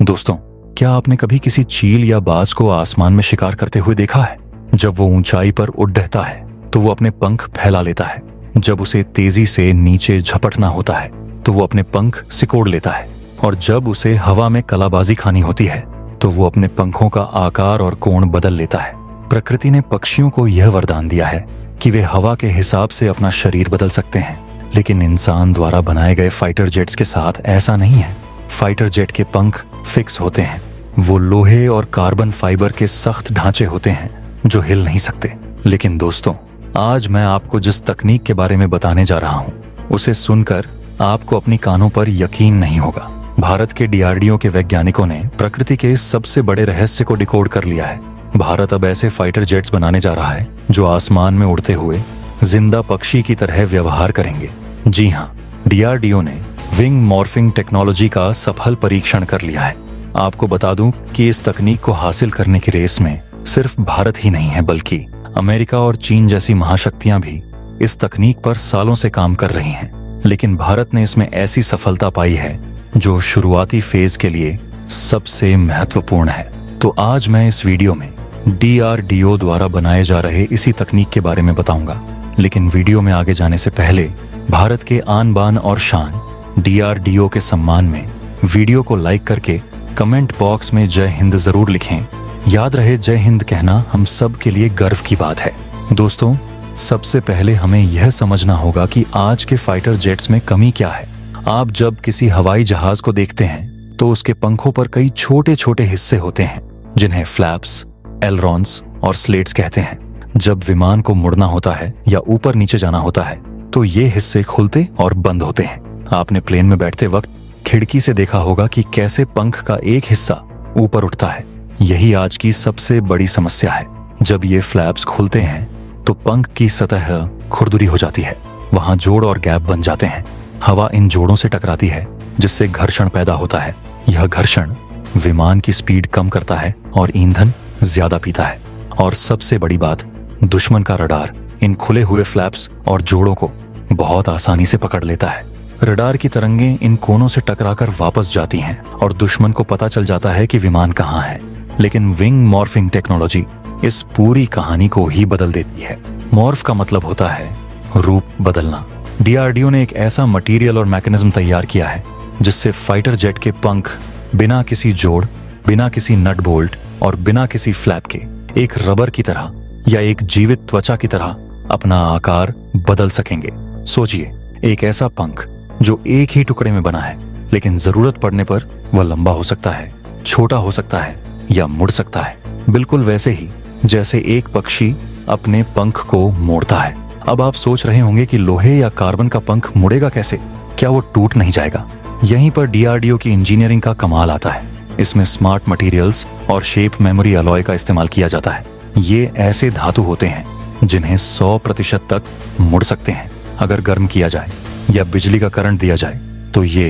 दोस्तों, क्या आपने कभी किसी चील या बाज को आसमान में शिकार करते हुए देखा है? जब वो ऊंचाई पर उड़ रहता है तो वो अपने पंख फैला लेता है। जब उसे तेजी से नीचे झपटना होता है तो वो अपने पंख सिकोड़ लेता है, और जब उसे हवा में कलाबाजी खानी होती है तो वो अपने पंखों का आकार और कोण बदल लेता है। प्रकृति ने पक्षियों को यह वरदान दिया है कि वे हवा के हिसाब से अपना शरीर बदल सकते हैं, लेकिन इंसान द्वारा बनाए गए फाइटर जेट्स के साथ ऐसा नहीं है। फाइटर जेट के पंख फिक्स होते हैं। वो लोहे और कार्बन फाइबर के सख्त ढांचे होते हैं जो हिल नहीं सकते। लेकिन दोस्तों, आज मैं आपको जिस तकनीक के बारे में बताने जा रहा हूं, उसे सुनकर आपको अपनी कानों पर यकीन नहीं होगा। भारत के डीआरडीओ के वैज्ञानिकों ने प्रकृति के इस सबसे बड़े रहस्य को डिकोड कर लिया है। भारत अब ऐसे फाइटर जेट्स बनाने जा रहा है जो आसमान में उड़ते हुए जिंदा पक्षी की तरह व्यवहार करेंगे। जी हाँ, डीआरडीओ ने विंग मॉर्फिंग टेक्नोलॉजी का सफल परीक्षण कर लिया है। आपको बता दूं कि इस तकनीक को हासिल करने की रेस में सिर्फ भारत ही नहीं है, बल्कि अमेरिका और चीन जैसी महाशक्तियां भी इस तकनीक पर सालों से काम कर रही हैं। लेकिन भारत ने इसमें ऐसी सफलता पाई है जो शुरुआती फेज के लिए सबसे महत्वपूर्ण है। तो आज मैं इस वीडियो में डीआरडीओ द्वारा बनाए जा रहे इसी तकनीक के बारे में बताऊंगा। लेकिन वीडियो में आगे जाने से पहले भारत के आन बान और शान डीआरडीओ के सम्मान में वीडियो को लाइक करके कमेंट बॉक्स में जय हिंद जरूर लिखें। याद रहे, जय हिंद कहना हम सब के लिए गर्व की बात है। दोस्तों, सबसे पहले हमें यह समझना होगा कि आज के फाइटर जेट्स में कमी क्या है। आप जब किसी हवाई जहाज को देखते हैं तो उसके पंखों पर कई छोटे छोटे हिस्से होते हैं जिन्हें फ्लैप्स, एलरॉन्स और स्लेट्स कहते हैं। जब विमान को मुड़ना होता है या ऊपर नीचे जाना होता है तो ये हिस्से खुलते और बंद होते हैं। आपने प्लेन में बैठते वक्त खिड़की से देखा होगा कि कैसे पंख का एक हिस्सा ऊपर उठता है। यही आज की सबसे बड़ी समस्या है। जब ये फ्लैप्स खुलते हैं तो पंख की सतह खुरदुरी हो जाती है। वहां जोड़ और गैप बन जाते हैं। हवा इन जोड़ों से टकराती है जिससे घर्षण पैदा होता है। यह घर्षण विमान की स्पीड कम करता है और ईंधन ज्यादा पीता है। और सबसे बड़ी बात, दुश्मन का रडार इन खुले हुए फ्लैप्स और जोड़ों को बहुत आसानी से पकड़ लेता है। रडार की तरंगें इन कोनों से टकराकर वापस जाती हैं और दुश्मन को पता चल जाता है कि विमान कहाँ है। लेकिन विंग मॉर्फिंग टेक्नोलॉजी इस पूरी कहानी को ही बदल देती है। मॉर्फ का मतलब होता है रूप बदलना। डीआरडीओ ने एक ऐसा मटेरियल और मैकेनिज्म तैयार किया है जिससे फाइटर जेट के पंख बिना किसी जोड़, बिना किसी नट बोल्ट और बिना किसी फ्लैप के एक रबर की तरह या एक जीवित त्वचा की तरह अपना आकार बदल सकेंगे। सोचिए, एक ऐसा पंख जो एक ही टुकड़े में बना है, लेकिन जरूरत पड़ने पर वह लंबा हो सकता है, छोटा हो सकता है या मुड़ सकता है, बिल्कुल वैसे ही जैसे एक पक्षी अपने पंख को मोड़ता है। अब आप सोच रहे होंगे कि लोहे या कार्बन का पंख मुड़ेगा कैसे? क्या वो टूट नहीं जाएगा? यहीं पर डीआरडीओ की इंजीनियरिंग का कमाल आता है। इसमें स्मार्ट मटेरियल्स और शेप मेमोरी अलॉय का इस्तेमाल किया जाता है। ये ऐसे धातु होते हैं जिन्हें 100% तक मुड़ सकते हैं। अगर गर्म किया जाए या बिजली का करंट दिया जाए तो ये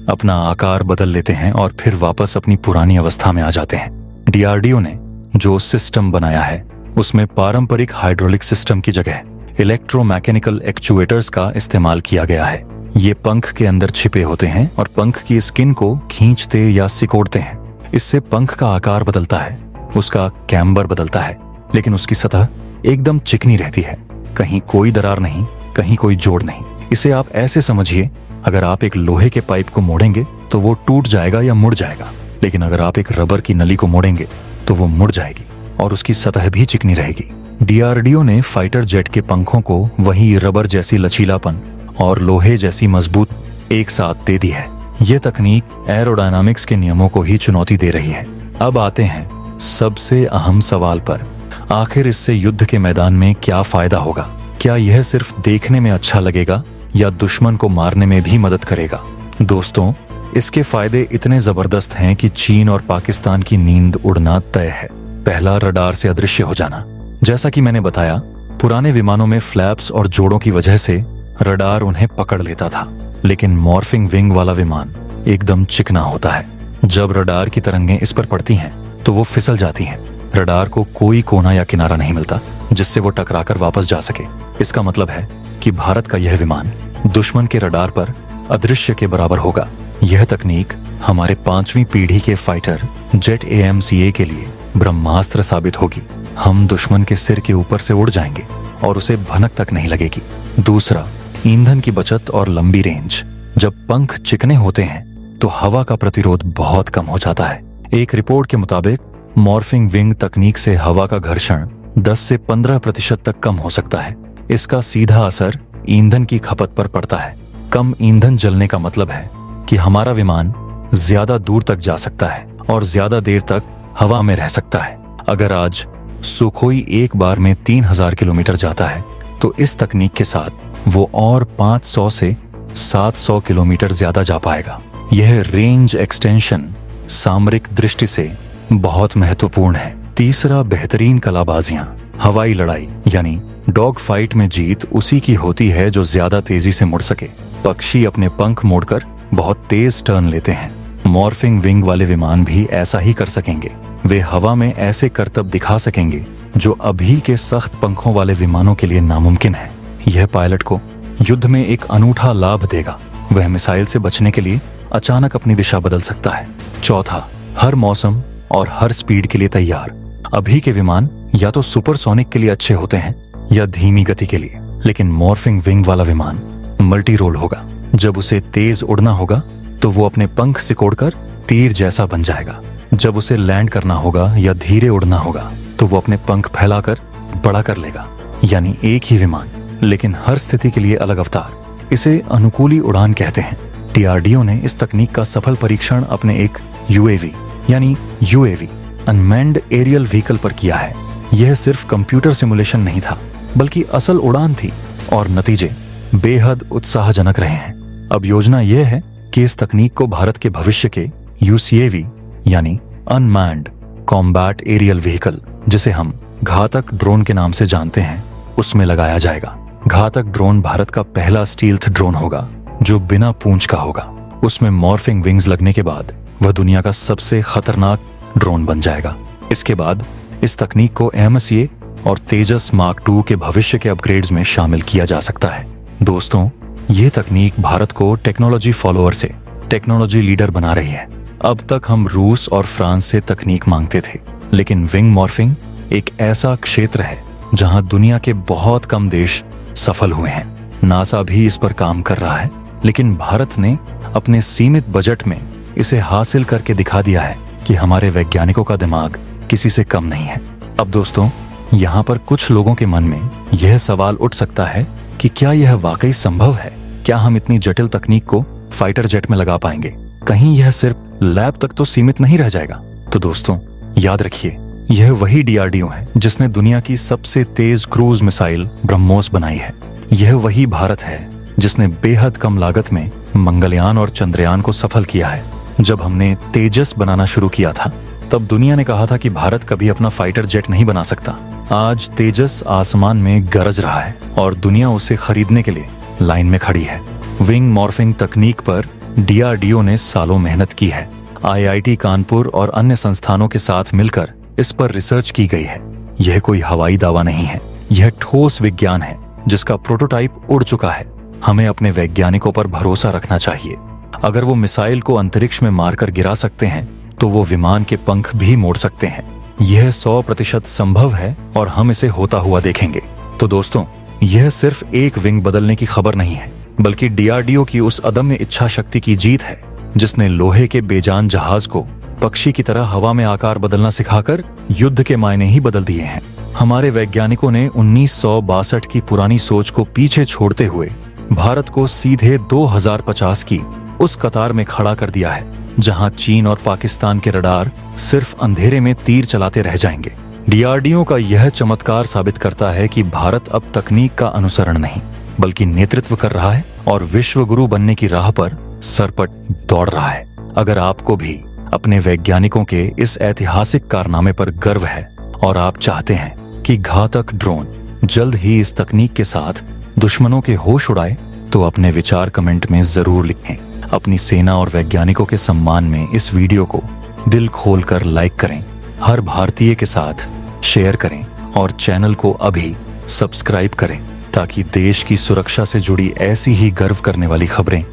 अपना आकार बदल लेते हैं और फिर वापस अपनी पुरानी अवस्था में आ जाते हैं। डीआरडीओ ने जो सिस्टम बनाया है उसमें पारंपरिक हाइड्रोलिक सिस्टम की जगह इलेक्ट्रोमैकेनिकल एक्चुएटर्स का इस्तेमाल किया गया है। ये पंख के अंदर छिपे होते हैं और पंख की स्किन को खींचते या सिकोड़ते हैं। इससे पंख का आकार बदलता है, उसका कैम्बर बदलता है, लेकिन उसकी सतह एकदम चिकनी रहती है। कहीं कोई दरार नहीं, कहीं कोई जोड़ नहीं। इसे आप ऐसे समझिए, अगर आप एक लोहे के पाइप को मोड़ेंगे तो वो टूट जाएगा या मुड़ जाएगा, लेकिन अगर आप एक रबर की नली को मोड़ेंगे तो वो मुड़ जाएगी और उसकी सतह भी चिकनी रहेगी। डीआरडीओ ने फाइटर जेट के पंखों को वही रबर जैसी लचीलापन और लोहे जैसी मजबूत एक साथ दे दी है। ये तकनीक एरोडायनामिक्स के नियमों को ही चुनौती दे रही है। अब आते हैं सबसे अहम सवाल पर, आखिर इससे युद्ध के मैदान में क्या फायदा होगा? क्या यह सिर्फ देखने में अच्छा लगेगा या दुश्मन को मारने में भी मदद करेगा? दोस्तों, इसके फायदे इतने जबरदस्त हैं कि चीन और पाकिस्तान की नींद उड़ना तय है। पहला, रडार से अदृश्य हो जाना। जैसा कि मैंने बताया, पुराने विमानों में फ्लैप्स और जोड़ों की वजह से रडार उन्हें पकड़ लेता था, लेकिन मॉर्फिंग विंग वाला विमान एकदम चिकना होता है। जब रडार की तरंगें इस पर पड़ती हैं तो वो फिसल जाती हैं। रडार को कोई कोना या किनारा नहीं मिलता जिससे वो टकराकर वापस जा सके। इसका मतलब है कि भारत का यह विमान दुश्मन के रडार पर अदृश्य के बराबर होगा। यह तकनीक हमारे 5वीं पीढ़ी के फाइटर जेट AMCA के लिए ब्रह्मास्त्र साबित होगी। हम दुश्मन के सिर के ऊपर से उड़ जाएंगे और उसे भनक तक नहीं लगेगी। दूसरा, ईंधन की बचत और लंबी रेंज। जब पंख चिकने होते हैं तो हवा का प्रतिरोध बहुत कम हो जाता है। एक रिपोर्ट के मुताबिक मॉर्फिंग विंग तकनीक से हवा का घर्षण 10 से 15% तक कम हो सकता है। इसका सीधा असर ईंधन की खपत पर पड़ता है। कम ईंधन जलने का मतलब है कि हमारा विमान ज्यादा दूर तक जा सकता है और ज्यादा देर तक हवा में रह सकता है। अगर आज सुखोई एक बार में 3000 किलोमीटर जाता है तो इस तकनीक के साथ वो और 500 से 700 किलोमीटर ज्यादा जा पाएगा। यह रेंज एक्सटेंशन सामरिक दृष्टि से बहुत महत्वपूर्ण है। तीसरा, बेहतरीन कलाबाजियां। हवाई लड़ाई यानी डॉग फाइट में जीत उसी की होती है जो ज्यादा तेजी से मुड़ सके। पक्षी अपने पंख मोड़कर बहुत तेज टर्न लेते हैं। मॉर्फिंग विंग वाले विमान भी ऐसा ही कर सकेंगे। वे हवा में ऐसे करतब दिखा सकेंगे जो अभी के सख्त पंखों वाले विमानों के लिए नामुमकिन है। यह पायलट को युद्ध में एक अनूठा लाभ देगा। वह मिसाइल से बचने के लिए अचानक अपनी दिशा बदल सकता है। चौथा, हर मौसम और हर स्पीड के लिए तैयार। अभी के विमान या तो सुपरसोनिक के लिए अच्छे होते हैं या धीमी गति के लिए, लेकिन मॉर्फिंग विंग वाला विमान मल्टी रोल होगा। जब उसे तेज उड़ना होगा तो वो अपने पंख सिकोड़कर तीर जैसा बन जाएगा। जब उसे लैंड करना होगा या धीरे उड़ना होगा तो वो अपने पंख फैलाकर बड़ा कर लेगा। यानी एक ही विमान लेकिन हर स्थिति के लिए अलग अवतार। इसे अनुकूली उड़ान कहते हैं। DRDO ने इस तकनीक का सफल परीक्षण अपने एक UAV यानी UAV अनमैन्ड एरियल व्हीकल पर किया है। यह सिर्फ कंप्यूटर सिमुलेशन नहीं था बल्कि असल उड़ान थी और नतीजे बेहद उत्साहजनक रहे हैं। अब योजना यह है कि इस तकनीक को भारत के भविष्य के UCAV यानी अनमैन्ड कॉम्बैट एरियल व्हीकल, जिसे हम घातक ड्रोन के नाम से जानते हैं, उसमें लगाया जाएगा। घातक ड्रोन भारत का पहला स्टील्थ ड्रोन होगा जो बिना पूंछ का होगा। उसमें मॉर्फिंग विंग्स लगने के बाद वह दुनिया का सबसे खतरनाक ड्रोन बन जाएगा। इसके बाद इस तकनीक को AMCA और तेजस मार्क II के भविष्य के अपग्रेड्स में शामिल किया जा सकता है। दोस्तों, ये तकनीक भारत को टेक्नोलॉजी फॉलोअर से टेक्नोलॉजी लीडर बना रही है। अब तक हम रूस और फ्रांस से तकनीक मांगते थे, लेकिन विंग मॉर्फिंग एक ऐसा क्षेत्र है जहां दुनिया के बहुत कम देश सफल हुए हैं। नासा भी इस पर काम कर रहा है, लेकिन भारत ने अपने सीमित बजट में इसे हासिल करके दिखा दिया है कि हमारे वैज्ञानिकों का दिमाग किसी से कम नहीं है। अब दोस्तों, यहाँ पर कुछ लोगों के मन में यह सवाल उठ सकता है कि क्या यह वाकई संभव है? क्या हम इतनी जटिल तकनीक को फाइटर जेट में लगा पाएंगे? कहीं यह सिर्फ लैब तक तो सीमित नहीं रह जाएगा? तो दोस्तों, याद रखिए, यह वही DRDO है जिसने दुनिया की सबसे तेज क्रूज मिसाइल ब्रह्मोस बनाई है। यह वही भारत है जिसने बेहद कम लागत में मंगलयान और चंद्रयान को सफल किया है। जब हमने तेजस बनाना शुरू किया था तब दुनिया ने कहा था कि भारत कभी अपना फाइटर जेट नहीं बना सकता। आज तेजस आसमान में गरज रहा है और दुनिया उसे खरीदने के लिए लाइन में खड़ी है। विंग मॉर्फिंग तकनीक पर DRDO ने सालों मेहनत की है। IIT कानपुर और अन्य संस्थानों के साथ मिलकर इस पर रिसर्च की गई है। यह कोई हवाई दावा नहीं है, यह ठोस विज्ञान है जिसका प्रोटोटाइप उड़ चुका है। हमें अपने वैज्ञानिकों पर भरोसा रखना चाहिए। अगर वो मिसाइल को अंतरिक्ष में मारकर गिरा सकते हैं तो वो विमान के पंख भी मोड़ सकते हैं। यह 100% संभव है और हम इसे होता हुआ देखेंगे। तो दोस्तों, यह सिर्फ एक विंग बदलने की खबर नहीं है, बल्कि DRDO की उस अदम्य इच्छा शक्ति की जीत है जिसने लोहे के बेजान जहाज को पक्षी की तरह हवा में आकार बदलना सिखाकर युद्ध के मायने ही बदल दिए हैं। हमारे वैज्ञानिकों ने 1962 की पुरानी सोच को पीछे छोड़ते हुए भारत को सीधे 2050 की उस कतार में खड़ा कर दिया है जहां चीन और पाकिस्तान के रडार सिर्फ अंधेरे में तीर चलाते रह जाएंगे। DRDO का यह चमत्कार साबित करता है कि भारत अब तकनीक का अनुसरण नहीं बल्कि नेतृत्व कर रहा है और विश्व गुरु बनने की राह पर सरपट दौड़ रहा है। अगर आपको भी अपने वैज्ञानिकों के इस ऐतिहासिक कारनामे पर गर्व है और आप चाहते हैं कि घातक ड्रोन जल्द ही इस तकनीक के साथ दुश्मनों के होश उड़ाए, तो अपने विचार कमेंट में जरूर लिखें। अपनी सेना और वैज्ञानिकों के सम्मान में इस वीडियो को दिल खोलकर लाइक करें, हर भारतीय के साथ शेयर करें और चैनल को अभी सब्सक्राइब करें ताकि देश की सुरक्षा से जुड़ी ऐसी ही गर्व करने वाली खबरें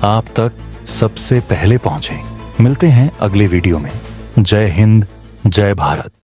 आप तक सबसे पहले पहुंचे। मिलते हैं अगले वीडियो में। जय हिंद, जय भारत।